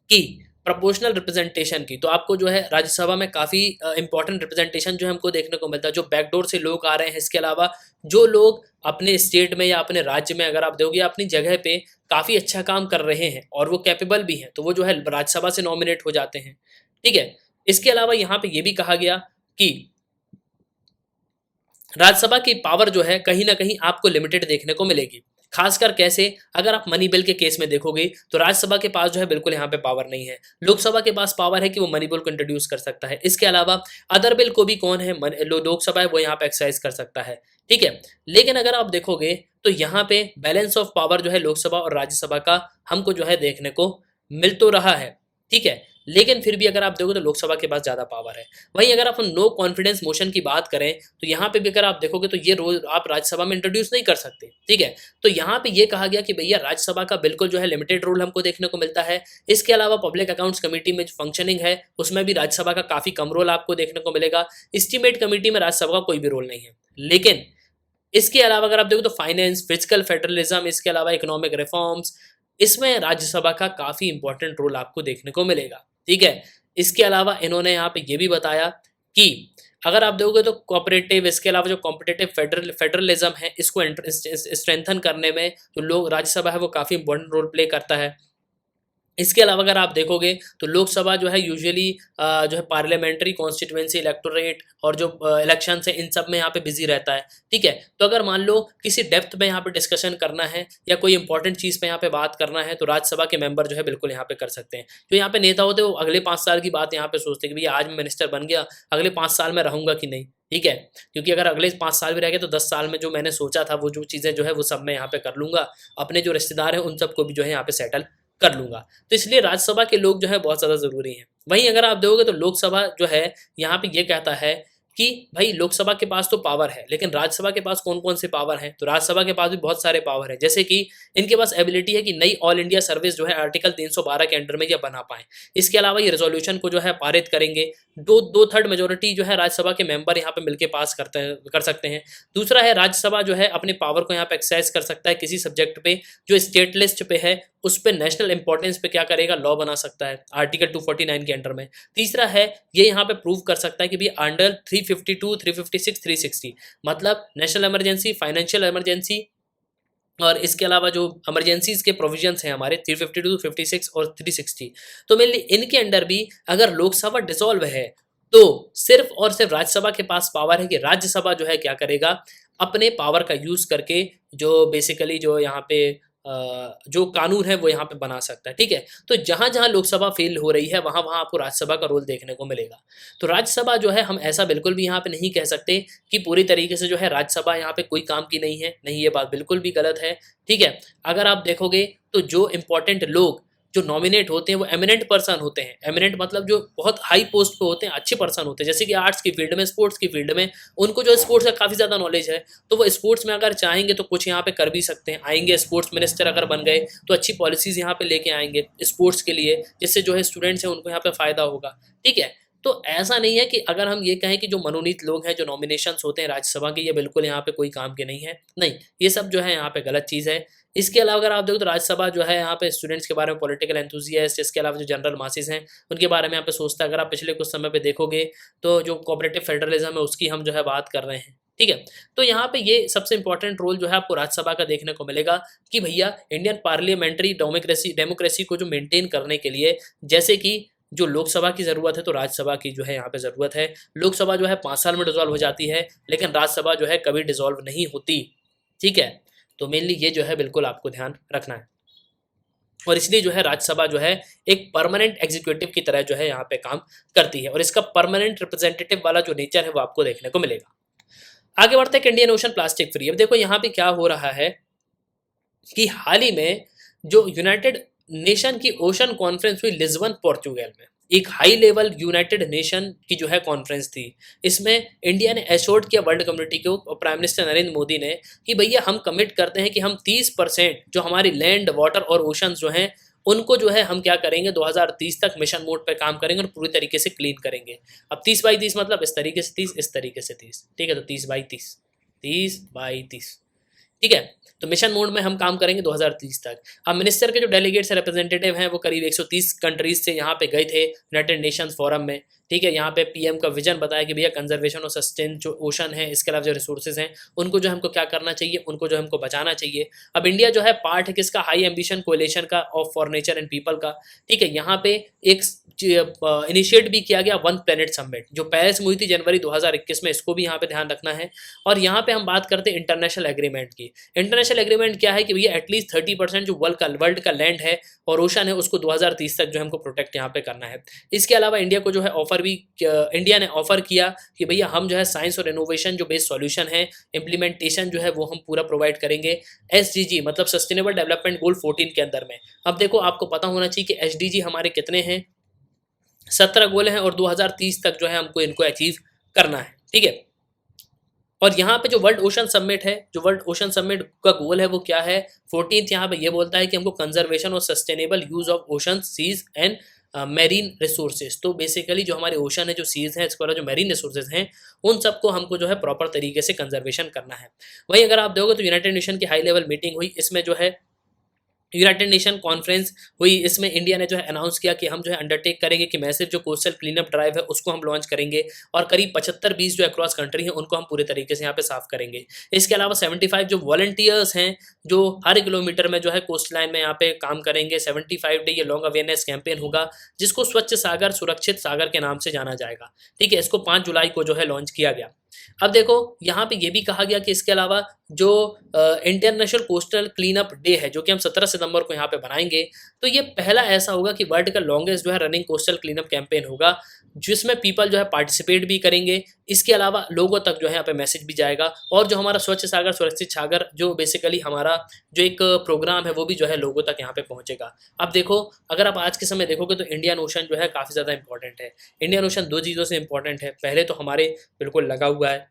Speaker 1: कि प्रोपोर्शनल रिप्रेजेंटेशन की, तो आपको जो है राज्यसभा में काफ़ी इंपॉर्टेंट रिप्रेजेंटेशन जो है हमको देखने को मिलता है, जो बैकडोर से लोग आ रहे हैं। इसके अलावा जो लोग अपने स्टेट में या अपने राज्य में, अगर आप देखोगे अपनी जगह पे काफ़ी अच्छा काम कर रहे हैं और वो कैपेबल भी हैं, तो वो जो है राज्यसभा से नॉमिनेट हो जाते हैं, ठीक है। इसके अलावा यहाँ पे ये भी कहा गया कि राज्यसभा की पावर जो है कहीं ना कहीं आपको लिमिटेड देखने को मिलेगी। खासकर कैसे, अगर आप मनी बिल के केस में देखोगे तो राज्यसभा के पास जो है बिल्कुल यहाँ पे पावर नहीं है। लोकसभा के पास पावर है कि वो मनी बिल को इंट्रोड्यूस कर सकता है। इसके अलावा अदर बिल को भी कौन है, लोकसभा है, वो यहाँ पे एक्सरसाइज कर सकता है, ठीक है। लेकिन अगर आप देखोगे तो यहाँ पे बैलेंस ऑफ पावर जो है लोकसभा और राज्यसभा का हमको जो है देखने को मिल तो रहा है, ठीक है। लेकिन फिर भी अगर आप देखो तो लोकसभा के पास ज़्यादा पावर है। वहीं अगर आप नो कॉन्फिडेंस मोशन की बात करें तो यहाँ पे भी अगर आप देखोगे तो ये रोल आप राज्यसभा में इंट्रोड्यूस नहीं कर सकते, ठीक है। तो यहाँ पे ये कहा गया कि भैया राज्यसभा का बिल्कुल जो है लिमिटेड रोल हमको देखने को मिलता है। इसके अलावा पब्लिक अकाउंट्स कमेटी में जो फंक्शनिंग है उसमें भी राज्यसभा का काफ़ी कम रोल आपको देखने को मिलेगा। एस्टीमेट कमेटी में राज्यसभा का कोई भी रोल नहीं है। लेकिन इसके अलावा अगर आप देखो तो फाइनेंस, फिजिकल फेडरलिज्म, इसके अलावा इकोनॉमिक रिफॉर्म्स, इसमें राज्यसभा का काफ़ी इंपॉर्टेंट रोल आपको देखने को मिलेगा, ठीक है। इसके अलावा इन्होंने यहाँ पे ये भी बताया कि अगर आप देखोगे तो कोऑपरेटिव, इसके अलावा जो कॉम्पिटिटिव फेडरलिज्म है, इसको स्ट्रेंथन करने में जो लोग राज्यसभा है वो काफ़ी इंपॉर्टेंट रोल प्ले करता है। इसके अलावा अगर आप देखोगे तो लोकसभा जो है यूजुअली जो है पार्लियामेंट्री कॉन्स्टिट्यूएंसी, इलेक्टोरेट और जो इलेक्शन है इन सब में यहाँ पे बिजी रहता है, ठीक है। तो अगर मान लो किसी डेप्थ में यहाँ पे डिस्कशन करना है या कोई इंपॉर्टेंट चीज़ पे यहाँ पे बात करना है तो राज्यसभा के मेंबर जो है बिल्कुल यहाँ पे कर सकते हैं। जो यहाँ पे नेता होते हैं वो अगले 5 साल की बात यहाँ पे सोचते हैं कि भैया आज मैं मिनिस्टर बन गया, अगले 5 साल में रहूँगा कि नहीं, ठीक है। क्योंकि अगर अगले 5 साल भी रह गए तो 10 साल में जो मैंने सोचा था वो जो चीज़ें जो है वो सब मैं यहाँ पे कर लूँगा, अपने जो रिश्तेदार हैं उन सबको भी जो है यहाँ पे सेटल कर लूँगा। तो इसलिए राज्यसभा के लोग जो है बहुत ज़्यादा ज़रूरी हैं। वहीं अगर आप देखोगे तो लोकसभा जो है यहाँ पे ये कहता है कि भाई लोकसभा के पास तो पावर है, लेकिन राज्यसभा के पास कौन-कौन से पावर हैं? तो राज्यसभा के पास भी बहुत सारे पावर हैं। जैसे कि इनके पास एबिलिटी है कि नई ऑल इंडिया सर्विस जो है आर्टिकल 312 के अंडर में ये बना पाएँ। इसके अलावा ये रिज़ॉल्यूशन को जो है पारित करेंगे। दो थर्ड मेजॉरिटी जो है राज्यसभा के मेंबर यहाँ पे मिलके पास कर सकते हैं। दूसरा है राज्यसभा जो है अपने पावर को यहाँ पे एक्सरसाइज कर सकता है किसी सब्जेक्ट पे जो स्टेट लिस्ट पे है, उस पे नेशनल इंपॉर्टेंस पे क्या करेगा, लॉ बना सकता है आर्टिकल 249 के अंडर में। तीसरा है ये यहाँ पे प्रूव कर सकता है कि भाई अंडर 352, 356, 360 मतलब नेशनल इमरजेंसी, फाइनेंशियल इमरजेंसी और इसके अलावा जो इमरजेंसीज के प्रोविजंस हैं हमारे 352, 56 और 360, तो मेनली इनके अंडर भी अगर लोकसभा डिसॉल्व है तो सिर्फ और सिर्फ राज्यसभा के पास पावर है कि राज्यसभा जो है क्या करेगा, अपने पावर का यूज करके जो बेसिकली जो यहाँ पे जो कानून है वो यहाँ पे बना सकता है। ठीक है, तो जहाँ जहाँ लोकसभा फेल हो रही है वहाँ वहाँ आपको राज्यसभा का रोल देखने को मिलेगा। तो राज्यसभा जो है हम ऐसा बिल्कुल भी यहाँ पे नहीं कह सकते कि पूरी तरीके से जो है राज्यसभा यहाँ पे कोई काम की नहीं है, नहीं, ये बात बिल्कुल भी गलत है। ठीक है, अगर आप देखोगे तो जो इम्पोर्टेंट लोग जो नॉमिनेट होते हैं वो एमिनेंट पर्सन होते हैं। एमिनेंट मतलब जो बहुत हाई पोस्ट पे होते हैं, अच्छे पर्सन होते हैं, जैसे कि आर्ट्स की फील्ड में, स्पोर्ट्स की फील्ड में उनको जो स्पोर्ट्स का काफ़ी ज़्यादा नॉलेज है, तो वो स्पोर्ट्स में अगर चाहेंगे तो कुछ यहाँ पे कर भी सकते हैं। आएंगे स्पोर्ट्स मिनिस्टर अगर बन गए तो अच्छी पॉलिसीज़ यहाँ पे लेके आएंगे स्पोर्ट्स के लिए, जिससे जो है स्टूडेंट्स हैं उनको यहाँ पे फ़ायदा होगा। ठीक है, तो ऐसा नहीं है कि अगर हम ये कहें कि जो मनोनीत लोग हैं, जो नॉमिनेशंस होते हैं राज्यसभा के, ये बिल्कुल यहाँ पे कोई काम के नहीं है, नहीं, ये सब जो है यहाँ पे गलत चीज़ है। इसके अलावा अगर आप देखो तो राज्यसभा जो है यहाँ पे स्टूडेंट्स के बारे में, पॉलिटिकल एंथुजियास्ट, इसके अलावा जो जनरल मासेस हैं उनके बारे में यहाँ पे सोचता है। अगर आप पिछले कुछ समय पे देखोगे तो जो कोऑपरेटिव फेडरलिज्म है उसकी हम जो है बात कर रहे हैं। ठीक है, तो यहाँ पे ये सबसे इंपॉर्टेंट रोल जो है आपको राज्यसभा का देखने को मिलेगा कि भैया इंडियन पार्लियामेंट्री डेमोक्रेसी को जो मेंटेन करने के लिए, जैसे कि जो लोकसभा की ज़रूरत है तो राज्यसभा की जो है यहाँ पे ज़रूरत है। लोकसभा जो है 5 साल में डिसॉल्व हो जाती है, लेकिन राज्यसभा जो है कभी डिसॉल्व नहीं होती। ठीक है, तो मेनली ये जो है बिल्कुल आपको ध्यान रखना है, और इसलिए जो है राज्यसभा जो है एक परमानेंट एग्जीक्यूटिव की तरह जो है यहाँ पे काम करती है, और इसका परमानेंट रिप्रेजेंटेटिव वाला जो नेचर है वो आपको देखने को मिलेगा। आगे बढ़ते हैं, इंडियन ओशन प्लास्टिक फ्री। अब देखो यहाँ पे क्या हो रहा है कि हाल ही में जो यूनाइटेड नेशन की ओशन कॉन्फ्रेंस हुई लिस्बन पोर्चुगल में, एक हाई लेवल यूनाइटेड नेशन की जो है कॉन्फ्रेंस थी। इसमें इंडिया ने एश्योर्ड किया वर्ल्ड कम्युनिटी को और प्राइम मिनिस्टर नरेंद्र मोदी ने कि भैया हम कमिट करते हैं कि हम 30% जो हमारी लैंड, वाटर और ओशन जो हैं उनको जो है हम क्या करेंगे 2030 तक मिशन मोड पे काम करेंगे और पूरी तरीके से क्लीन करेंगे। अब 30/30 मतलब इस तरीके से 30, इस तरीके से 30। ठीक है, तो 30/30, 30/30। ठीक है, तो मिशन मोड में हम काम करेंगे 2030 तक। अब मिनिस्टर के जो डेलीगेट्स रिप्रेजेंटेटिव हैं वो करीब 130 कंट्रीज से यहाँ पे गए थे यूनाइटेड नेशंस फोरम में। ठीक है, यहाँ पे पीएम का विजन बताया कि भैया कंजर्वेशन और सस्टेन जो ओशन है, इसके अलावा जो रिसोर्सेज हैं उनको जो हमको क्या करना चाहिए, उनको जो हमको बचाना चाहिए। अब इंडिया जो है पार्ट है किसका, हाई एम्बिशन कोलिशन का of for nature and people का। ठीक है, यहाँ पे एक इनिशिएट भी किया गया वन प्लेनेट समिट जो पेरिस में हुई थी जनवरी 2021 में, इसको भी यहाँ पे ध्यान रखना है। और यहाँ पे हम बात करते हैं इंटरनेशनल एग्रीमेंट की। इंटरनेशनल एग्रीमेंट क्या है कि भैया एटलीस्ट 30% जो वर्ल्ड का लैंड है और ओशन है उसको 2030 तक जो हमको प्रोटेक्ट यहाँ पे करना है। इसके अलावा इंडिया को जो है इंडिया ने ऑफर किया कि भैया हम जो है साइंस और इनोवेशन जो बेस्ड सॉल्यूशन है, इम्प्लीमेंटेशन जो है वो हम पूरा प्रोवाइड करेंगे SDG मतलब सस्टेनेबल डेवलपमेंट गोल 14 के अंदर में। अब देखो आपको पता होना चाहिए कि SDG हमारे कितने हैं, 17 गोल हैं और 2030 तक जो है हमको इनको अचीव करना है। ठीक है, और यहाँ पे जो वर्ल्ड ओशन समिट है, जो वर्ल्ड ओशन समिट का गोल है वो क्या है, 14th यहाँ पे ये बोलता है कि हमको कंजर्वेशन और sustainable use of ocean, seas and marine resources. तो बेसिकली जो हमारे ओशन है, जो सीज है, इसके अलावा जो मेरीन रिसोर्सेज हैं उन सबको हमको जो है प्रॉपर तरीके से कंजर्वेशन करना है। वहीं अगर आप देखोगे तो यूनाइटेड नेशन की हाई लेवल मीटिंग हुई, इसमें जो है यूनाइटेड नेशन कॉन्फ्रेंस हुई। इसमें इंडिया ने जो है अनाउंस किया कि हम जो है अंडरटेक करेंगे कि मैसिव जो कोस्टल क्लीनअप ड्राइव है उसको हम लॉन्च करेंगे और करीब 75-20 जो अक्रॉस कंट्री है उनको हम पूरे तरीके से यहाँ पे साफ करेंगे। इसके अलावा 75 जो वॉलंटियर्स हैं जो हर किलोमीटर में जो है कोस्ट लाइन में यहाँ पे काम करेंगे। 75 डे ये लॉन्ग अवेयरनेस कैंपेन होगा जिसको स्वच्छ सागर सुरक्षित सागर के नाम से जाना जाएगा। ठीक है, इसको 5 जुलाई को जो है लॉन्च किया गया। अब देखो यहाँ पे ये भी कहा गया कि इसके अलावा जो international coastal clean up day है जो कि हम 17 सितंबर को यहाँ पे बनाएंगे, तो ये पहला ऐसा होगा कि वर्ल्ड का लॉन्गेस्ट जो है running coastal clean up campaign होगा, जिसमें पीपल जो है पार्टिसिपेट भी करेंगे। इसके अलावा लोगों तक जो है यहाँ पे मैसेज भी जाएगा, और जो हमारा स्वच्छ सागर सुरक्षित सागर जो बेसिकली हमारा जो एक प्रोग्राम है वो भी जो है लोगों तक यहाँ पे पहुँचेगा। अब देखो, अगर आप आज के समय देखोगे तो इंडियन ओशन जो है काफ़ी ज़्यादा इंपॉर्टेंट है। इंडियन ओशन दो चीज़ों से इंपॉर्टेंट है, पहले तो हमारे बिल्कुल लगा हुआ है,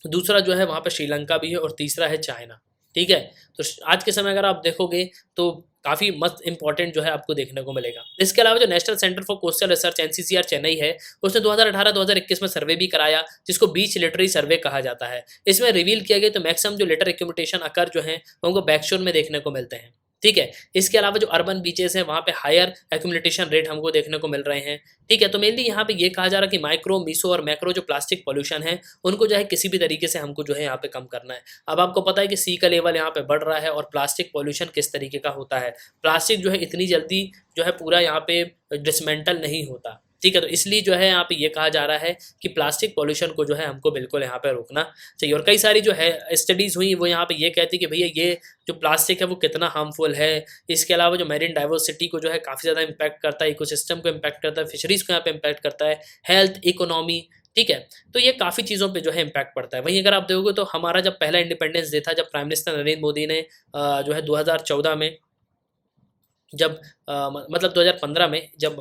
Speaker 1: दूसरा जो है वहाँ पे श्रीलंका भी है, और तीसरा है चाइना। ठीक है, तो आज के समय अगर आप देखोगे तो काफ़ी मस्त इंपॉर्टेंट जो है आपको देखने को मिलेगा। इसके अलावा जो national centre for coastal research NCCR Chennai है, उसने 2018-2021 में सर्वे भी कराया, जिसको बीच लिटरेरी सर्वे कहा जाता है। इसमें रिवील किया गया तो मैक्सिमम जो लिटर एक्यूमुलेशन अकर जो है उनको बैकशोर में देखने को मिलते हैं। ठीक है, इसके अलावा जो अर्बन बीचेस हैं वहाँ पे हायर एक्यूमुलेशन रेट हमको देखने को मिल रहे हैं। ठीक है, तो मेनली यहाँ पे ये कहा जा रहा है कि माइक्रो, मीसो और मैक्रो जो प्लास्टिक पॉल्यूशन है उनको जो है किसी भी तरीके से हमको जो है यहाँ पे कम करना है। अब आपको पता है कि सी का लेवल यहाँ पे बढ़ रहा है, और प्लास्टिक पॉल्यूशन किस तरीके का होता है। प्लास्टिक जो है इतनी जल्दी जो है पूरा यहाँ पे डिसमेंटल नहीं होता। ठीक है, तो इसलिए जो है यहाँ पे ये कहा जा रहा है कि प्लास्टिक पॉल्यूशन को जो है हमको बिल्कुल यहाँ पे रोकना चाहिए। और कई सारी जो है स्टडीज़ हुई वो यहाँ पे ये कहती कि भैया ये जो प्लास्टिक है वो कितना हार्मफुल है। इसके अलावा जो मैरीन डाइवर्सिटी को जो है काफ़ी ज़्यादा इम्पैक्ट करता है, इकोसिस्टम को इम्पैक्ट करता है, फिशरीज़ को यहाँ पे इम्पैक्ट करता है, हेल्थ, इकोनॉमी। ठीक है, तो ये काफ़ी चीज़ों पे जो है इम्पैक्ट पड़ता है। वहीं अगर आप देखोगे तो हमारा जब पहला इंडिपेंडेंस डे था, जब प्राइम मिनिस्टर नरेंद्र मोदी ने जो है 2014 में जब मतलब 2015 में जब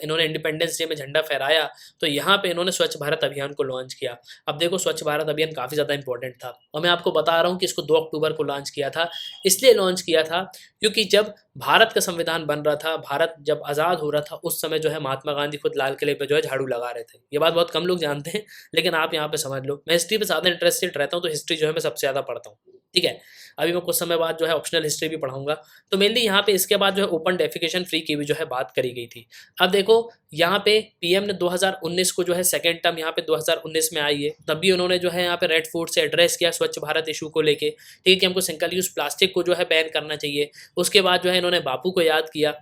Speaker 1: इन्होंने इंडिपेंडेंस डे में झंडा फहराया, तो यहाँ पे इन्होंने स्वच्छ भारत अभियान को लॉन्च किया। अब देखो, स्वच्छ भारत अभियान काफ़ी ज़्यादा इंपॉर्टेंट था, और मैं आपको बता रहा हूँ कि इसको 2 अक्टूबर को लॉन्च किया था। इसलिए लॉन्च किया था क्योंकि जब भारत का संविधान बन रहा था, भारत जब आज़ाद हो रहा था, उस समय जो है महात्मा गांधी खुद लाल किले पे जो है झाड़ू लगा रहे थे। ये बात बहुत कम लोग जानते हैं, लेकिन आप यहाँ पे समझ लो। मैं हिस्ट्री पे ज़्यादा इंटरेस्टेड रहता हूँ, तो हिस्ट्री जो है मैं सबसे ज़्यादा पढ़ता हूँ। ठीक है, अभी मैं कुछ समय बाद जो है ऑप्शनल हिस्ट्री भी पढ़ाऊंगा। तो मेनली यहाँ पे इसके बाद जो है ओपन डेफिकेशन फ्री की भी जो है बात करी गई थी। अब देखो, यहाँ पे पीएम ने 2019 को जो है सेकेंड टर्म यहाँ पे 2019 में आई है, तब भी उन्होंने जो है यहाँ पे रेड फूट से एड्रेस किया स्वच्छ भारत इशू को लेके। ठीक है, कि हमको सिंगल यूज प्लास्टिक को जो है बैन करना चाहिए। उसके बाद जो है इन्होंने बापू को याद किया।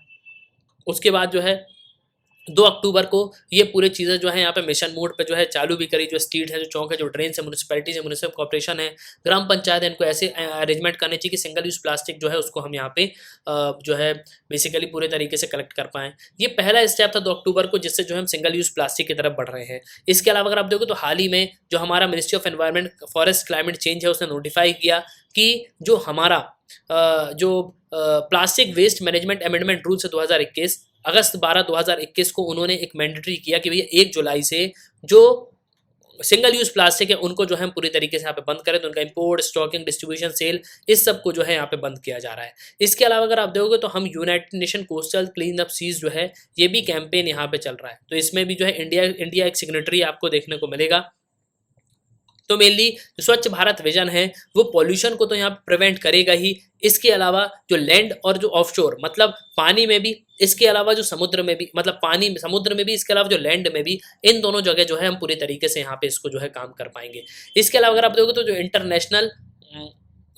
Speaker 1: उसके बाद जो है 2 अक्टूबर को ये पूरी चीज़ें जो है यहाँ पे मिशन मोड पे जो है चालू भी करी। जो स्ट्रीट है, जो चौक है, जो ड्रेन है, म्यूनसिपैलिटीज है, म्यूनसिपल कॉर्पोरेशन है, ग्राम पंचायत है, इनको ऐसे अरेंजमेंट करने चाहिए कि सिंगल यूज़ प्लास्टिक जो है उसको हम यहाँ पे जो है बेसिकली पूरे तरीके से कलेक्ट कर पाएँ। ये पहला स्टेप था 2 अक्टूबर को, जिससे जो हम सिंगल यूज़ प्लास्टिक की तरफ बढ़ रहे हैं। इसके अलावा अगर आप देखो तो हाल ही में जो हमारा ministry of environment, forest, climate change है, उसने नोटिफाई किया कि जो हमारा जो plastic waste management amendment rules है 2021, अगस्त 12 2021 को उन्होंने एक मैंडेटरी किया कि भैया 1 जुलाई से जो सिंगल यूज प्लास्टिक है उनको जो है हम पूरी तरीके से यहाँ पे बंद करें। तो उनका इंपोर्ट, स्टॉकिंग, डिस्ट्रीब्यूशन, सेल, इस सब को जो है यहाँ पे बंद किया जा रहा है। इसके अलावा अगर आप देखोगे तो हम United Nation coastal clean up seas जो है ये भी कैंपेन यहाँ पे चल रहा है। तो इसमें भी जो है इंडिया एक सिग्नेटरी आपको देखने को मिलेगा। तो मेनली जो स्वच्छ भारत विजन है वो पॉल्यूशन को तो यहाँ प्रिवेंट करेगा ही। इसके अलावा जो लैंड और जो ऑफशोर मतलब पानी में भी, इसके अलावा जो समुद्र में भी, मतलब पानी समुद्र में भी, इसके अलावा जो लैंड में भी, इन दोनों जगह जो है हम पूरी तरीके से यहाँ पे इसको जो है काम कर पाएंगे। इसके अलावा अगर आप देखोगे तो जो इंटरनेशनल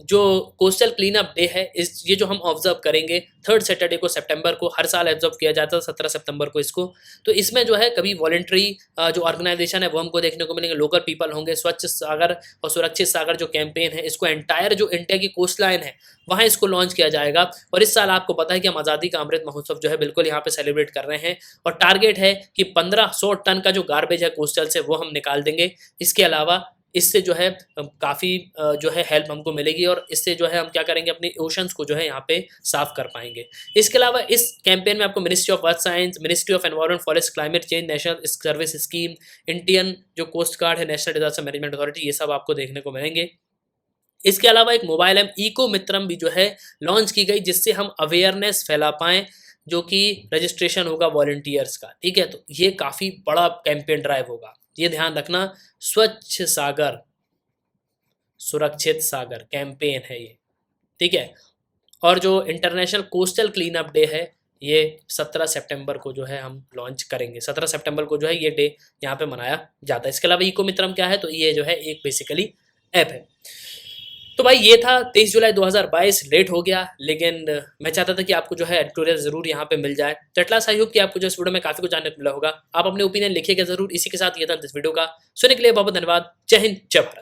Speaker 1: जो कोस्टल क्लीन अप डे है, इस ये जो हम ऑब्जर्व करेंगे 3rd सैटरडे को सितंबर को, हर साल ऑब्जर्व किया जाता है 17 सितंबर को इसको। तो इसमें जो है कभी वॉलंटरी जो ऑर्गेनाइजेशन है वो हमको देखने को मिलेंगे, लोकल पीपल होंगे। स्वच्छ सागर और सुरक्षित सागर जो कैंपेन है, इसको एंटायर जो इंडिया की कोस्ट लाइन है वहाँ इसको लॉन्च किया जाएगा। और इस साल आपको पता है कि हम आज़ादी का अमृत महोत्सव जो है बिल्कुल यहाँ पे सेलिब्रेट कर रहे हैं, और टारगेट है कि 1500 टन का जो गार्बेज है कोस्टल से वो हम निकाल देंगे। इसके अलावा इससे जो है काफ़ी जो है हेल्प हमको मिलेगी, और इससे जो है हम क्या करेंगे, अपने ओशंस को जो है यहाँ पे साफ कर पाएंगे। इसके अलावा इस कैंपेन में आपको ministry of earth science, ministry of environment, forest, climate change, national service scheme, Indian जो कोस्ट गार्ड है, नेशनल डिजास्टर मैनेजमेंट अथॉरिटी, ये सब आपको देखने को मिलेंगे। इसके अलावा एक मोबाइल ऐप इको मित्रम भी जो है लॉन्च की गई, जिससे हम अवेयरनेस फैला पाएँ, जो कि रजिस्ट्रेशन होगा वॉलंटियर्स का। ठीक है, तो ये काफ़ी बड़ा कैंपेन ड्राइव होगा, ये ध्यान रखना। स्वच्छ सागर सुरक्षित सागर कैंपेन है ये। ठीक है, और जो international coastal clean up day है ये 17 सितंबर को जो है हम लॉन्च करेंगे। 17 सितंबर को जो है ये डे यहाँ पे मनाया जाता है। इसके अलावा इको मित्रम क्या है, तो ये जो है एक बेसिकली ऐप है। तो भाई ये था 23 जुलाई 2022, लेट हो गया, लेकिन मैं चाहता था कि आपको जो है एडिटोरियल जरूर यहाँ पे मिल जाए। तो एटलास आई होप कि आपको जो इस वीडियो में काफी कुछ जानने को मिला होगा। आप अपने ओपिनियन लिखिएगा जरूर। इसी के साथ ये था इस वीडियो का। सुनने के लिए बहुत बहुत धन्यवाद। जय हिंद, जय भारत।